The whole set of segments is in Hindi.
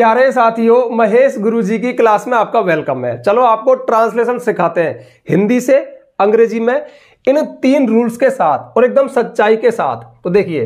प्यारे साथियों, महेश गुरुजी की क्लास में आपका वेलकम है। चलो आपको ट्रांसलेशन सिखाते हैं हिंदी से अंग्रेजी में इन 3 रूल्स के साथ और एकदम सच्चाई के साथ। तो देखिए,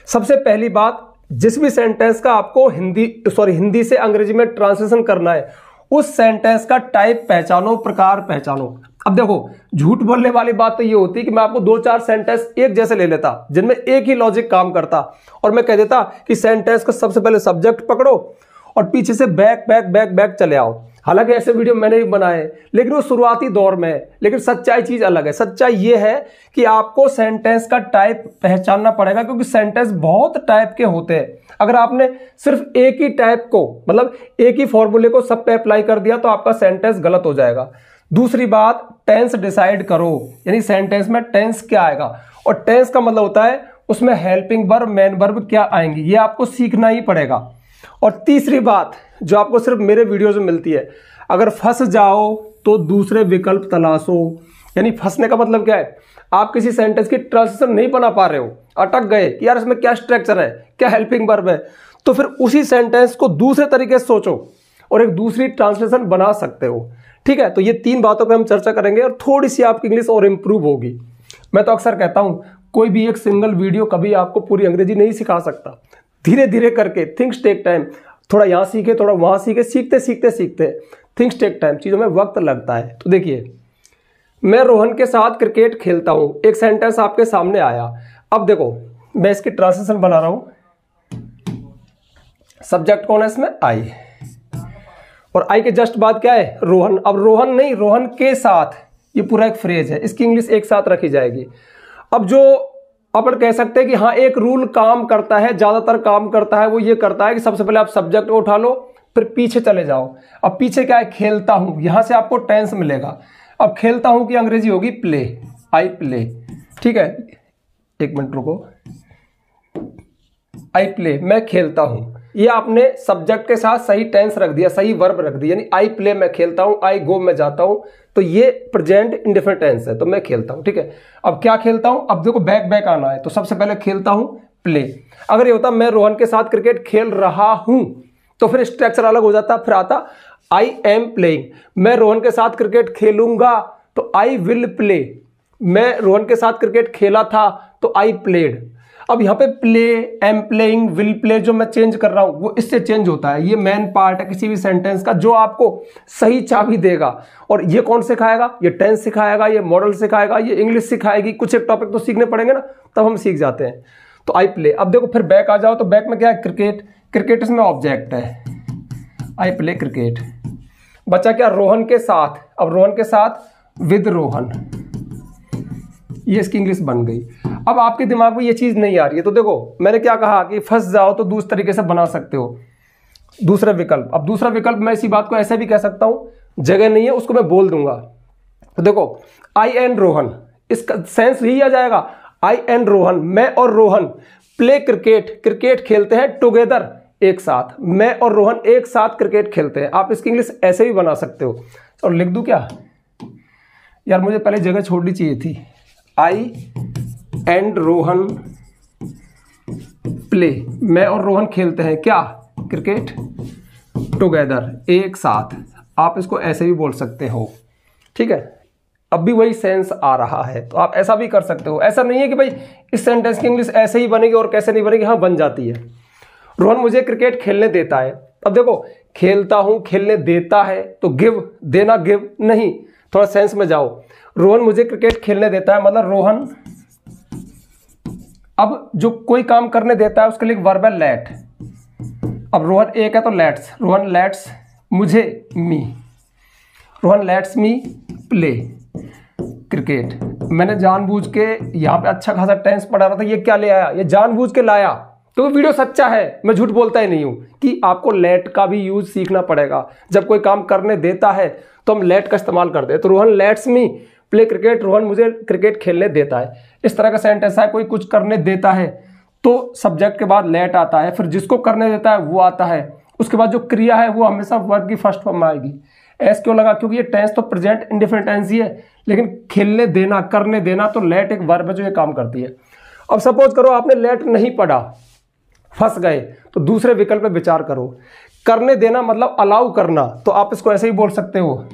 सबसे पहली बात, जिस भी सेंटेंस का आपको हिंदी से अंग्रेजी में ट्रांसलेशन करना है, उस सेंटेंस का टाइप पहचानो, प्रकार पहचानो। अब देखो, झूठ बोलने वाली बात तो ये होती कि मैं आपको 2-4 सेंटेंस एक जैसे ले लेता जिनमें एक ही लॉजिक काम करता और मैं कह देता कि सेंटेंस का सबसे पहले सब्जेक्ट पकड़ो और पीछे से बैक बैक बैक बैक चले आओ। हालांकि ऐसे वीडियो मैंने भी बनाए, लेकिन वो शुरुआती दौर में है। लेकिन सच्चाई चीज अलग है। सच्चाई ये है कि आपको सेंटेंस का टाइप पहचानना पड़ेगा, क्योंकि सेंटेंस बहुत टाइप के होते हैं। अगर आपने सिर्फ एक ही टाइप को, मतलब एक ही फॉर्मूले को सब पे अप्लाई कर दिया तो आपका सेंटेंस गलत हो जाएगा। दूसरी बात, टेंस डिसाइड करो, यानी सेंटेंस में टेंस क्या आएगा, और टेंस का मतलब होता है उसमें हेल्पिंग वर्ब, मेन वर्ब क्या आएंगी, ये आपको सीखना ही पड़ेगा। और तीसरी बात जो आपको सिर्फ मेरे वीडियोस में मिलती है, अगर फंस जाओ तो दूसरे विकल्प तलाशो। यानी फंसने का मतलब क्या है, आप किसी सेंटेंस की ट्रांसलेशन नहीं बना पा रहे हो, अटक गए कि यार इसमें क्या स्ट्रक्चर है, क्या हेल्पिंग वर्ब है, तो फिर उसी सेंटेंस को दूसरे तरीके से सोचो और एक दूसरी ट्रांसलेशन बना सकते हो। ठीक है, तो ये 3 बातों पे हम चर्चा करेंगे और थोड़ी सी आपकी इंग्लिश और इंप्रूव होगी। मैं तो अक्सर कहता हूं, कोई भी एक सिंगल वीडियो कभी आपको पूरी अंग्रेजी नहीं सिखा सकता। धीरे धीरे करके, थिंग्स टेक टाइम, थोड़ा यहाँ सीखे थोड़ा वहां सीखे, सीखते सीखते सीखते, थिंग्स टेक टाइम, चीजों में वक्त लगता है। तो देखिए, मैं रोहन के साथ क्रिकेट खेलता हूं, एक सेंटेंस आपके सामने आया। अब देखो, मैं इसकी ट्रांसलेशन बना रहा हूं। सब्जेक्ट कौन है इसमें? आई, और आई के जस्ट बाद क्या है? रोहन। अब रोहन नहीं, रोहन के साथ, ये पूरा एक फ्रेज है, इसकी इंग्लिश एक साथ रखी जाएगी। अब जो अपन कह सकते हैं कि हाँ एक रूल काम करता है, ज्यादातर काम करता है, वो ये करता है कि सबसे पहले आप सब्जेक्ट को उठा लो, फिर पीछे चले जाओ। अब पीछे क्या है? खेलता हूं, यहां से आपको टेंस मिलेगा। अब खेलता हूं की अंग्रेजी होगी प्ले, आई प्ले। ठीक है, एक मिनट रुको, आई प्ले, मैं खेलता हूं। ये आपने सब्जेक्ट के साथ सही टेंस रख दिया, सही वर्ब रख दिया, यानी आई प्ले मैं खेलता हूं, आई गो मैं जाता हूं, तो ये प्रेजेंट इंडेफिनिट टेंस है, तो मैं खेलता हूं। ठीक है, अब क्या खेलता हूं? अब देखो बैक बैक आना है, तो सबसे पहले खेलता हूं प्ले। अगर ये होता मैं रोहन के साथ क्रिकेट खेल रहा हूं, तो फिर स्ट्रक्चर अलग हो जाता, फिर आता आई एम प्लेइंग। मैं रोहन के साथ क्रिकेट खेलूंगा तो आई विल प्ले। मैं रोहन के साथ क्रिकेट खेला था तो आई प्लेड। अब यहाँ पे play, am playing, will play जो मैं चेंज कर रहा हूं वो इससे चेंज होता है। ये मेन पार्ट है किसी भी सेंटेंस का जो आपको सही चाबी देगा। और ये कौन सिखाएगा? ये टेंस सिखाएगा, ये मॉडल सिखाएगा, ये इंग्लिश सिखाएगी। कुछ एक टॉपिक तो सीखने पड़ेंगे ना, तब हम सीख जाते हैं। तो आई प्ले। अब देखो फिर बैक आ जाओ, तो बैक में क्या है? क्रिकेट। क्रिकेट इसमें ऑब्जेक्ट है, आई प्ले क्रिकेट। बचा क्या? रोहन के साथ। अब रोहन के साथ विद रोहन, ये इसकी इंग्लिश बन गई। अब आपके दिमाग में ये चीज नहीं आ रही है, तो देखो मैंने क्या कहा कि फंस जाओ तो दूसरे तरीके से बना सकते हो, दूसरा विकल्प। अब दूसरा विकल्प मैं इसी बात को ऐसे भी कह सकता हूं, जगह नहीं है उसको मैं बोल दूंगा। तो देखो, आई एंड रोहन, इसका सेंस यही आ जाएगा, आई एंड रोहन, मैं और रोहन प्ले क्रिकेट, क्रिकेट खेलते हैं टुगेदर, एक साथ। मैं और रोहन एक साथ क्रिकेट खेलते हैं। आप इसकी इंग्लिश ऐसे भी बना सकते हो। और लिख दूं क्या? यार मुझे पहले जगह छोड़नी चाहिए थी। आई एंड रोहन प्ले, मैं और रोहन खेलते हैं क्या? क्रिकेट टुगेदर, एक साथ। आप इसको ऐसे भी बोल सकते हो। ठीक है, अब भी वही सेंस आ रहा है, तो आप ऐसा भी कर सकते हो। ऐसा नहीं है कि भाई इस सेंटेंस की इंग्लिश ऐसे ही बनेगी और कैसे नहीं बनेगी। हाँ, बन जाती है। रोहन मुझे क्रिकेट खेलने देता है। अब देखो, खेलता हूं, खेलने देता है, तो गिव, देना, गिव नहीं, थोड़ा सेंस में जाओ। रोहन मुझे क्रिकेट खेलने देता है, मतलब रोहन, अब जो कोई काम करने देता है उसके लिए वर्ब है लेट। अब रोहन एक है तो लेट्स, रोहन लेट्स मुझे, me, Rohan let's me play cricket. मैंने जानबूझ के यहाँ पे अच्छा खासा टेंस पढ़ा रहा था, ये क्या ले आया? ये जानबूझ के लाया। तो वो वीडियो सच्चा है, मैं झूठ बोलता ही नहीं हूं कि आपको लेट का भी यूज सीखना पड़ेगा। जब कोई काम करने देता है तो हम लेट का इस्तेमाल करते हैं। तो Rohan let's me play cricket, Rohan मुझे क्रिकेट खेलने देता है। इस तरह का सेंटेंस है, कोई कुछ करने देता है तो सब्जेक्ट के बाद लेट आता है, फिर जिसको करने देता है वो आता है, उसके बाद जो क्रिया है वो हमेशा वर्ब की फर्स्ट फॉर्म में आएगी। एस क्यों लगा? क्योंकि ये टेंस तो प्रेजेंट इंडेफिनिट टेंस ही है, लेकिन खेलने देना, करने देना, तो लेट एक वर्ब है जो ये काम करती है। अब सपोज करो आपने लेट नहीं पढ़ा, फंस गए, तो दूसरे विकल्प पे विचार करो। करने देना मतलब अलाउ करना, तो आप इसको ऐसे ही बोल सकते हो,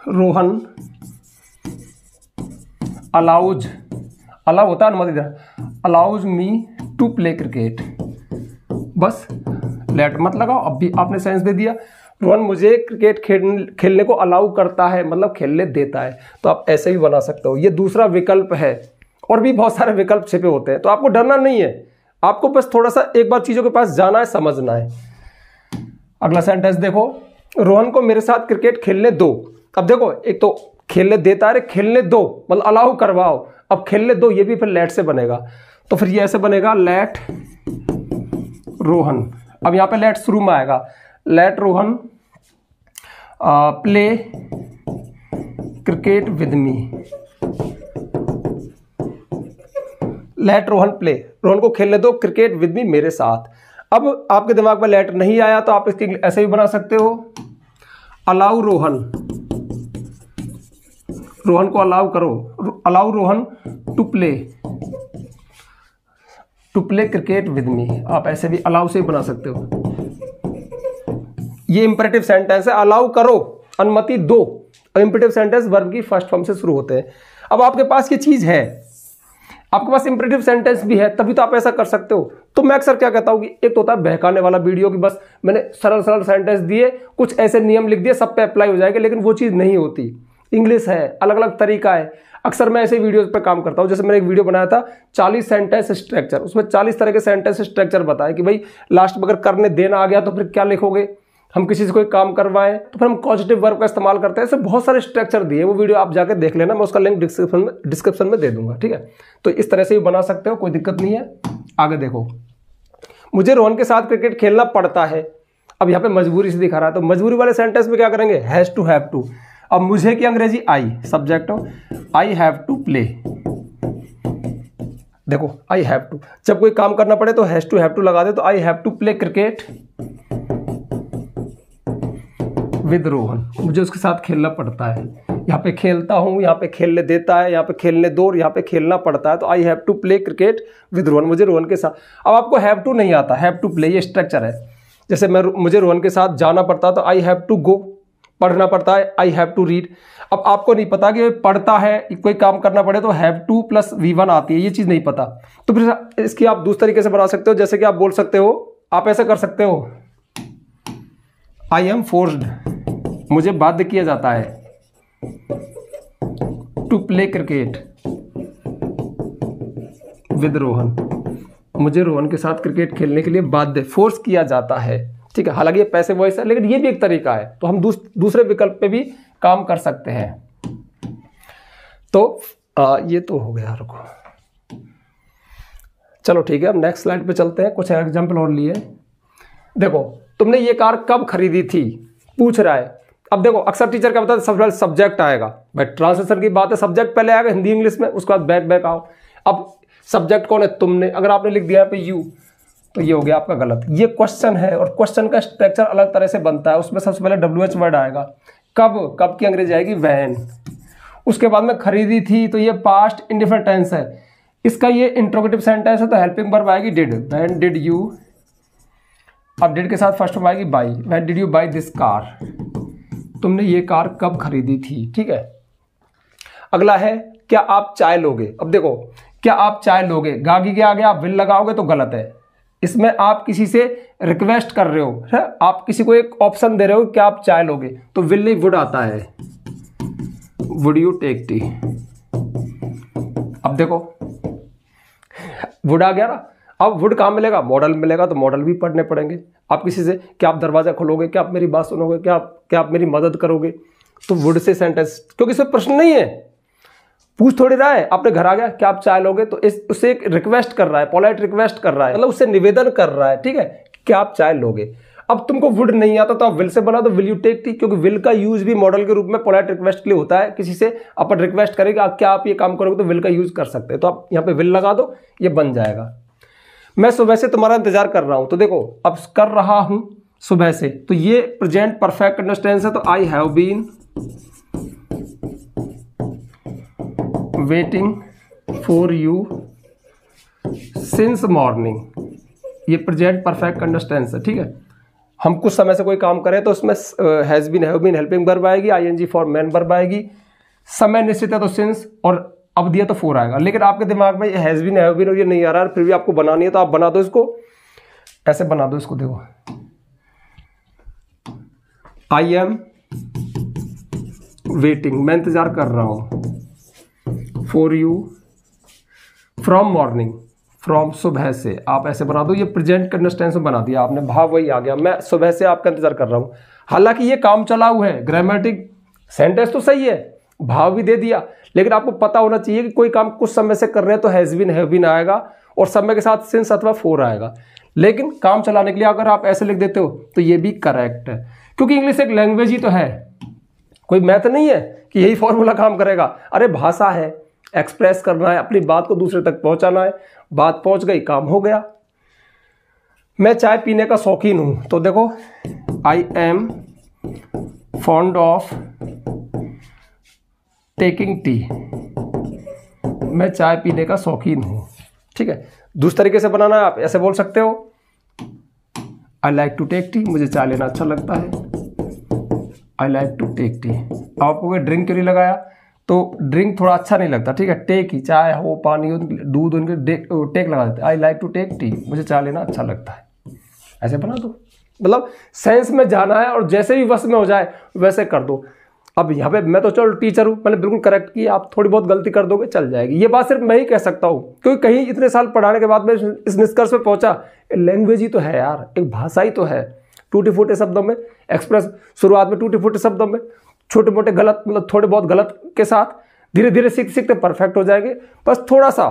रोहन अलाउज, अलाउ होता है अनुमति देना, allows me to play cricket, बस लेट मत लगाओ, अब भी आपने सेंस दे दिया। रोहन मुझे क्रिकेट खेलने को अलाउ करता है मतलब खेलने देता है, तो आप ऐसे भी बना सकते हो। ये दूसरा विकल्प है, और भी बहुत सारे विकल्प छिपे होते हैं, तो आपको डरना नहीं है, आपको बस थोड़ा सा एक बार चीज़ों के पास जाना है, समझना है। अगला सेंटेंस देखो, रोहन को मेरे साथ क्रिकेट खेलने दो। अब देखो, एक तो खेलने देता है, खेलने दो मतलब अलाउ करवाओ, अब खेलने दो ये भी फिर लेट से बनेगा, तो फिर ये ऐसे बनेगा, लेट रोहन। अब यहाँ पे लेट शुरू में आएगा, let Rohan play cricket with me, let Rohan play, Rohan को खेलने दो क्रिकेट विद मी, मेरे साथ। अब आपके दिमाग में लेट नहीं आया तो आप इसके ऐसे भी बना सकते हो, अलाउ रोहन, रोहन को अलाउ करो, allow Rohan to play cricket with me, आप ऐसे भी अलाउ से बना सकते हो। ये इंपरेटिव सेंटेंस है, अलाउ करो, अनुमति दो। इंपरेटिव सेंटेंस वर्ब की फर्स्ट फॉर्म से शुरू होते हैं। अब आपके पास ये चीज है, आपके पास इंपरेटिव सेंटेंस भी है, तभी तो आप ऐसा कर सकते हो। तो मैं अक्सर क्या कहता हूं कि एक तो होता है बहकाने वाला वीडियो की बस मैंने सरल सरल सेंटेंस दिए, कुछ ऐसे नियम लिख दिए, सब पे अप्लाई हो जाएगा, लेकिन वो चीज़ नहीं होती। इंग्लिश है, अलग अलग तरीका है। अक्सर मैं ऐसे वीडियोस पे काम करता हूं, जैसे मैंने एक वीडियो बनाया था 40 सेंटेंस स्ट्रक्चर, उसमें 40 तरह के सेंटेंस स्ट्रक्चर बताए कि भाई लास्ट में अगर करने देना आ गया तो फिर क्या लिखोगे, हम किसी से कोई काम करवाएं तो फिर हम पॉजिटिव वर्ब का इस्तेमाल करते हैं। ऐसे बहुत सारे स्ट्रक्चर दिए, वो वीडियो आप जाकर देख लेना, मैं उसका लिंक डिस्क्रिप्शन में दे दूंगा, ठीक है। तो इस तरह से भी बना सकते हो, कोई दिक्कत नहीं है। आगे देखो, मुझे रोहन के साथ क्रिकेट खेलना पड़ता है। अब यहाँ पे मजबूरी से दिखा रहा है, तो मजबूरी वाले सेंटेंस में क्या करेंगे, हैज टू, हैव टू। अब मुझे की अंग्रेजी आई, सब्जेक्ट हो, आई हैव टू प्ले। देखो आई हैव टू, जब कोई काम करना पड़े तो हैज टू हैव टू लगा दे, तो I have to play cricket with Rohan, मुझे उसके साथ खेलना पड़ता है। यहाँ पे खेलता हूँ, यहाँ पे खेलने देता है, यहाँ पे खेलने दो, यहाँ पे खेलना पड़ता है, तो I have to play cricket with Rohan, मुझे रोहन के साथ। अब आपको हैव टू नहीं आता, हैव टू प्ले ये स्ट्रक्चर है। जैसे मुझे रोहन के साथ जाना पड़ता है तो आई हैव टू गो, पढ़ना पड़ता है आई हैव टू रीड। अब आपको नहीं पता कि पढ़ता है, कोई काम करना पड़े तो हैव टू प्लस V1 आती है, ये चीज़ नहीं पता, तो फिर इसकी आप दूसरे तरीके से बना सकते हो। जैसे कि आप बोल सकते हो, आप ऐसा कर सकते हो, आई एम फोर्स्ड, मुझे बाध्य किया जाता है, to play cricket with Rohan, मुझे रोहन के साथ क्रिकेट खेलने के लिए बाध्य, फोर्स किया जाता है, ठीक है। हालांकि ये पैसे वॉइस है, लेकिन ये भी एक तरीका है, तो हम दूसरे विकल्प पे भी काम कर सकते हैं। तो ये तो हो गया, रुको, चलो ठीक है, अब नेक्स्ट स्लाइड पे चलते हैं। कुछ एग्जांपल और लिए। देखो, तुमने ये कार कब खरीदी थी, पूछ रहा है। अब देखो, अक्सर टीचर क्या बताते हैं, सब्जेक्ट आएगा, भाई ट्रांसलेशन की बात है, सब्जेक्ट पहले आएगा हिंदी इंग्लिश में, उसके बाद बैक आओ। अब सब्जेक्ट कौन है, तुमने, अगर आपने लिख दिया यहाँ पे यू, तो ये हो गया आपका गलत। ये क्वेश्चन है, और क्वेश्चन का स्ट्रक्चर अलग तरह से बनता है। उसमें सबसे पहले WH वर्ड आएगा, कब की अंग्रेजी आएगी व्हेन, उसके बाद में खरीदी थी, तो ये पास्ट इंडिफरेंट टेंस है। इसका ये इंट्रोगेटिव सेंटेंस है, तो हेल्पिंग वर्ब आएगी डिड, व्हेन डिड यू, अब डिड के साथ फर्स्ट फॉर्म आएगी by, when did you by this car, तुमने ये कार कब खरीदी थी, ठीक है। अगला है, क्या आप चाय लोगे। अब देखो, क्या आप चाय लोगे, गागी के आगे आप विल लगाओगे तो गलत है। इसमें आप किसी से रिक्वेस्ट कर रहे हो, है? आप किसी को एक ऑप्शन दे रहे हो, क्या आप चाय लोगे, तो विल नहीं वुड आता है, वुड यू टेक टी। अब देखो, वुड आ गया ना। अब वुड कहाँ मिलेगा, मॉडल मिलेगा, तो मॉडल भी पढ़ने पड़ेंगे। आप किसी से, क्या आप दरवाजा खोलोगे, क्या आप मेरी बात सुनोगे, क्या आप मेरी मदद करोगे, तो वुड से सेंटेंस, क्योंकि इसमें प्रश्न नहीं है, पूछ थोड़ी रहा है, आपने घर आ गया, क्या आप चाय लोगे, तो उससे एक रिक्वेस्ट कर रहा है, पोलाइट रिक्वेस्ट कर रहा है, मतलब उससे निवेदन कर रहा है, ठीक है, क्या आप चाय लोगे। अब तुमको वुड नहीं आता तो आप विल से बना दो, विल यू टेक टी, क्योंकि विल का यूज भी मॉडल के रूप में पोलाइट रिक्वेस्ट के लिए होता है। किसी से अपन रिक्वेस्ट करेगा, क्या आप ये काम करोगे, तो विल का यूज कर सकते हैं, तो आप यहाँ पे विल लगा दो, ये बन जाएगा। मैं सुबह से तुम्हारा इंतजार कर रहा हूं, तो देखो, अब कर रहा हूं सुबह से, तो ये प्रेजेंट परफेक्ट कंटीन्यूअस है, तो I have been waiting for you since morning, ये प्रेजेंट परफेक्ट कंटिन्यूअस टेंस है, ठीक है। हम कुछ समय से कोई काम करें तो उसमें has been, have been, helping verb आएगी, आईएनजी फॉर मैन वर्ब आएगी, समय निश्चित है तो सिंस, और अब दिया तो फोर आएगा। लेकिन आपके दिमाग में ये हैज बीन, हैव बीन और ये नहीं आ रहा है, फिर भी आपको बनानी है तो आप बना दो इसको, ऐसे बना दो इसको। देखो, आई एम वेटिंग, मैं इंतजार कर रहा हूं, for you from morning, from सुबह से, आप ऐसे बना दो। ये प्रेजेंट कंटिन्यूअस टेंस में बना दिया आपने, भाव वही आ गया, मैं सुबह से आपका इंतजार कर रहा हूं। हालांकि ये काम चलाऊ है, ग्रामेटिक सेंटेंस तो सही है, भाव भी दे दिया, लेकिन आपको पता होना चाहिए कि कोई काम कुछ समय से कर रहे हैं तो हैज बीन, हैव बीन आएगा और समय के साथ सिंस अथवा फोर आएगा। लेकिन काम चलाने के लिए अगर आप ऐसे लिख देते हो तो ये भी करेक्ट है, क्योंकि इंग्लिश एक लैंग्वेज ही तो है, कोई मैथ नहीं है कि यही फॉर्मूला काम करेगा। अरे भाषा है, एक्सप्रेस करना है, अपनी बात को दूसरे तक पहुंचाना है, बात पहुंच गई, काम हो गया। मैं चाय पीने का शौकीन हूं, तो देखो, I am fond of taking tea, मैं चाय पीने का शौकीन हूं, ठीक है। दूसरे तरीके से बनाना है, आप ऐसे बोल सकते हो, I like to take tea, मुझे चाय लेना अच्छा लगता है, I like to take tea. आपको ड्रिंक क्यों नहीं लगाया, तो ड्रिंक थोड़ा अच्छा नहीं लगता, ठीक है, टेक ही, चाय हो, पानी हो, दूध, उनके टेक लगा देते, I like to take tea, मुझे चाय लेना अच्छा लगता है, ऐसे बना दो। मतलब सेंस में जाना है और जैसे भी वश में हो जाए वैसे कर दो। अब यहाँ पे मैं तो चलो टीचर हूँ, मैंने बिल्कुल करेक्ट किया, आप थोड़ी बहुत गलती कर दोगे चल जाएगी। ये बात सिर्फ मैं ही कह सकता हूँ, क्योंकि कहीं इतने साल पढ़ाने के बाद मैं इस निष्कर्ष पे पहुंचा, लैंग्वेज ही तो है यार, एक भाषा ही तो है। टूटे फूटे शब्दों में एक्सप्रेस, शुरुआत में टूटे फूटे शब्दों में, छोटे मोटे गलत, मतलब थोड़े बहुत गलत के साथ धीरे धीरे सीखते सीखते परफेक्ट हो जाएंगे। बस थोड़ा सा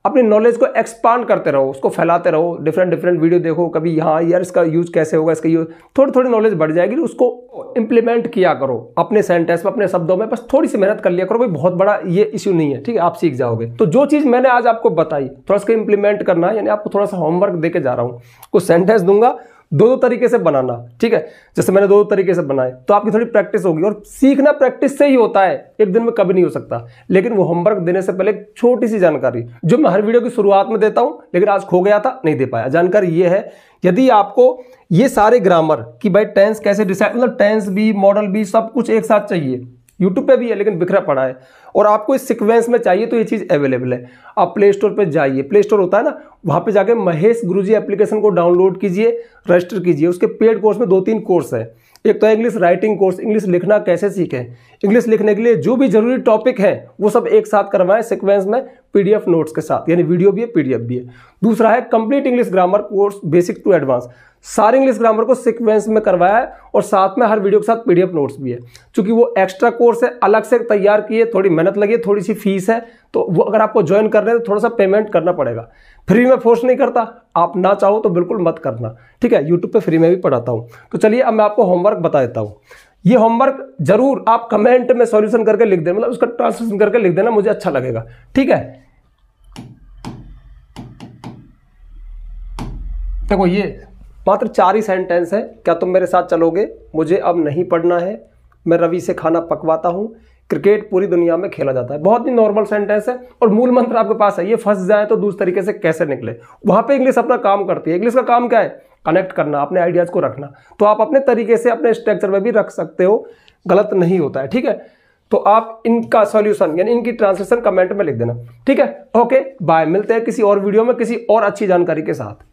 अपनी नॉलेज को एक्सपांड करते रहो, उसको फैलाते रहो, डिफरेंट वीडियो देखो, कभी यहाँ यार इसका यूज कैसे होगा, इसका यूज, थोड़ी नॉलेज बढ़ जाएगी, उसको इंप्लीमेंट किया करो अपने सेंटेंस में, अपने शब्दों में। बस थोड़ी सी मेहनत कर लिया करो, कोई बहुत बड़ा ये इश्यू नहीं है, ठीक है, आप सीख जाओगे। तो जो चीज़ मैंने आज आपको बताई थोड़ा सा इंप्लीमेंट करना है, यानी आपको थोड़ा सा होमवर्क देके जा रहा हूँ, कुछ सेंटेंस दूंगा, दो तरीके से बनाना, ठीक है, जैसे मैंने दो तरीके से बनाए, तो आपकी थोड़ी प्रैक्टिस होगी। और सीखना प्रैक्टिस से ही होता है, एक दिन में कभी नहीं हो सकता। लेकिन वो होमवर्क देने से पहले एक छोटी सी जानकारी जो मैं हर वीडियो की शुरुआत में देता हूं, लेकिन आज खो गया था, नहीं दे पाया। जानकारी ये है, यदि आपको ये सारे ग्रामर कि भाई टेंस कैसे डिसाइड, मतलब टेंस भी, मॉडल भी, सब कुछ एक साथ चाहिए, यूट्यूब पे भी है लेकिन बिखरा पड़ा है, और आपको इस सीक्वेंस में चाहिए तो ये चीज़ अवेलेबल है। आप प्ले स्टोर पे जाइए, प्ले स्टोर होता है ना, वहाँ पे जाके महेश गुरुजी एप्लीकेशन को डाउनलोड कीजिए, रजिस्टर कीजिए। उसके पेड कोर्स में 2-3 कोर्स है। एक तो है इंग्लिश राइटिंग कोर्स, इंग्लिश लिखना कैसे सीखें, इंग्लिश लिखने के लिए जो भी जरूरी टॉपिक है वो सब एक साथ करवाएं सीक्वेंस में, पीडीएफ नोट्स के साथ, यानी वीडियो भी है, पीडीएफ भी है। दूसरा है complete English grammar course, basic to advance, सारे इंग्लिश ग्रामर को सीक्वेंस में करवाया है, और साथ में हर वीडियो के साथ पीडीएफ नोट्स भी है। क्योंकि वो एक्स्ट्रा कोर्स है, अलग से तैयार किए, थोड़ी मेहनत लगी, थोड़ी सी फीस है, तो वो अगर आपको ज्वाइन कर रहे हैं तो थोड़ा सा पेमेंट करना पड़ेगा। फ्री में फोर्स नहीं करता, आप ना चाहो तो बिल्कुल मत करना, ठीक है। यूट्यूब पे फ्री में भी पढ़ाता हूँ। तो चलिए अब मैं आपको होमवर्क बता देता हूँ। ये होमवर्क जरूर आप कमेंट में सॉल्यूशन करके लिख देना, मतलब उसका ट्रांसलेशन करके लिख देना, मुझे अच्छा लगेगा, ठीक है। देखो ये मात्र 4 ही सेंटेंस है, क्या तुम मेरे साथ चलोगे, मुझे अब नहीं पढ़ना है, मैं रवि से खाना पकवाता हूँ, क्रिकेट पूरी दुनिया में खेला जाता है। बहुत ही नॉर्मल सेंटेंस है और मूल मंत्र आपके पास है। ये फंस जाए तो दूसरे तरीके से कैसे निकले, वहां पे इंग्लिश अपना काम करती है। इंग्लिश का काम क्या है, कनेक्ट करना, अपने आइडियाज को रखना। तो आप अपने तरीके से अपने स्ट्रक्चर में भी रख सकते हो, गलत नहीं होता है, ठीक है। तो आप इनका सॉल्यूशन यानी इनकी ट्रांसलेशन कमेंट में लिख देना, ठीक है। ओके बाय, मिलते हैं किसी और वीडियो में किसी और अच्छी जानकारी के साथ।